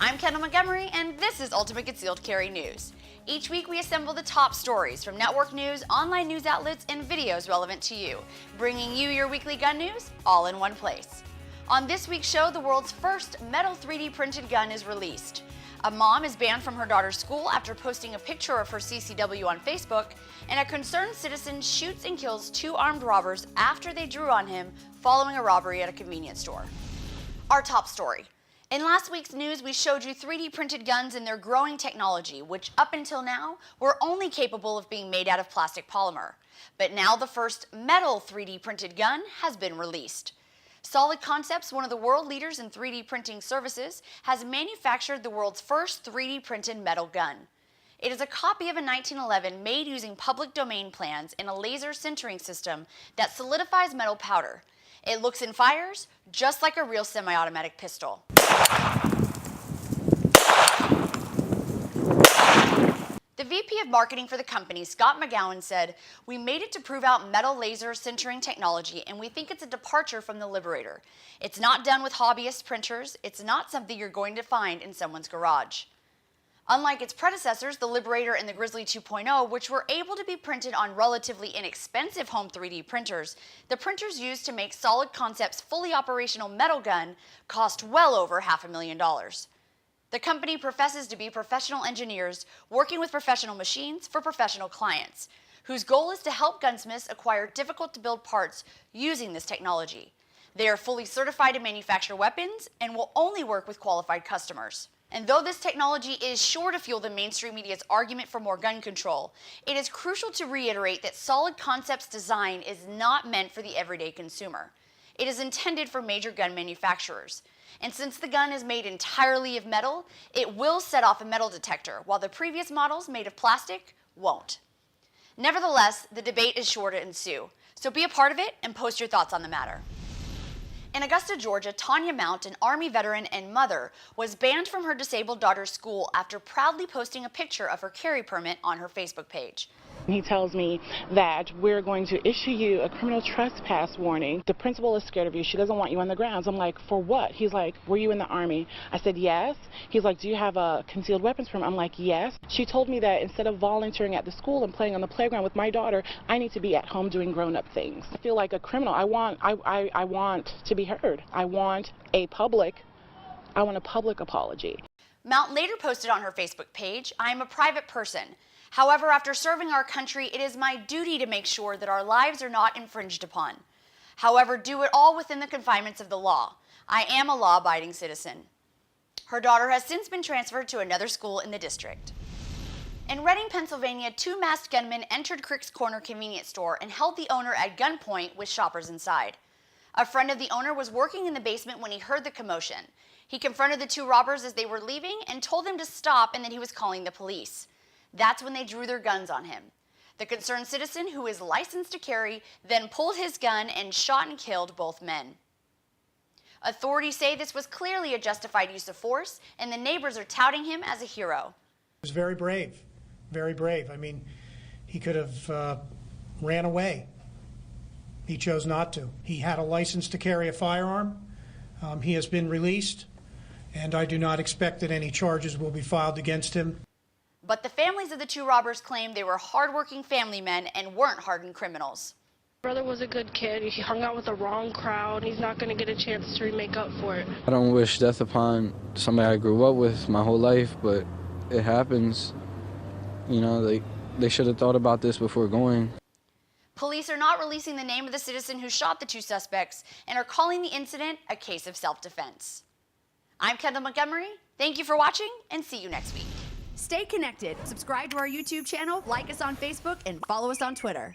I'm Kendall Montgomery, and this is Ultimate Concealed Carry News. Each week we assemble the top stories from network news, online news outlets, and videos relevant to you, bringing you your weekly gun news all in one place. On this week's show, the world's first metal 3D printed gun is released. A mom is banned from her daughter's school after posting a picture of her CCW on Facebook, and a concerned citizen shoots and kills two armed robbers after they drew on him following a robbery at a convenience store. Our top story. In last week's news, we showed you 3D printed guns and their growing technology, which up until now were only capable of being made out of plastic polymer. But now the first metal 3D printed gun has been released. Solid Concepts, one of the world leaders in 3D printing services, has manufactured the world's first 3D printed metal gun. It is a copy of a 1911 made using public domain plans in a laser sintering system that solidifies metal powder. It looks and fires just like a real semi-automatic pistol. The VP of Marketing for the company, Scott McGowan, said, "We made it to prove out metal laser sintering technology, and we think it's a departure from the Liberator. It's not done with hobbyist printers. It's not something you're going to find in someone's garage." Unlike its predecessors, the Liberator and the Grizzly 2.0, which were able to be printed on relatively inexpensive home 3D printers, the printers used to make Solid Concepts' fully operational metal gun cost well over $500,000. The company professes to be professional engineers working with professional machines for professional clients, whose goal is to help gunsmiths acquire difficult-to-build parts using this technology. They are fully certified to manufacture weapons and will only work with qualified customers. And though this technology is sure to fuel the mainstream media's argument for more gun control, it is crucial to reiterate that Solid Concepts' design is not meant for the everyday consumer. It is intended for major gun manufacturers. And since the gun is made entirely of metal, it will set off a metal detector, while the previous models made of plastic won't. Nevertheless, the debate is sure to ensue, so be a part of it and post your thoughts on the matter. In Augusta, Georgia, Tanya Mount, an Army veteran and mother, was banned from her disabled daughter's school after proudly posting a picture of her carry permit on her Facebook page. He tells me that we're going to issue you a criminal trespass warning. The principal is scared of you. She doesn't want you on the grounds. I'm like, for what? He's like, were you in the Army? I said, yes. He's like, do you have a concealed weapons permit? I'm like, yes. She told me that instead of volunteering at the school and playing on the playground with my daughter, I need to be at home doing grown-up things. I feel like a criminal. I want to be heard. I want a public apology. Mount later posted on her Facebook page, "I am a private person. However, after serving our country, it is my duty to make sure that our lives are not infringed upon. However, do it all within the confinements of the law. I am a law-abiding citizen." Her daughter has since been transferred to another school in the district. In Reading, Pennsylvania, two masked gunmen entered Crick's Corner convenience store and held the owner at gunpoint with shoppers inside. A friend of the owner was working in the basement when he heard the commotion. He confronted the two robbers as they were leaving and told them to stop and that he was calling the police. That's when they drew their guns on him. The concerned citizen, who is licensed to carry, then pulled his gun and shot and killed both men. Authorities say this was clearly a justified use of force, and the neighbors are touting him as a hero. He was very brave, very brave. I mean, he could have ran away. He chose not to. He had a license to carry a firearm. He has been released, and I do not expect that any charges will be filed against him. But the families of the two robbers claim they were hardworking family men and weren't hardened criminals. My brother was a good kid. He hung out with the wrong crowd. He's not going to get a chance to make up for it. I don't wish death upon somebody I grew up with my whole life, but it happens. You know, they should have thought about this before going. Police are not releasing the name of the citizen who shot the two suspects and are calling the incident a case of self-defense. I'm Kendall Montgomery. Thank you for watching, and see you next week. Stay connected. Subscribe to our YouTube channel, like us on Facebook, and follow us on Twitter.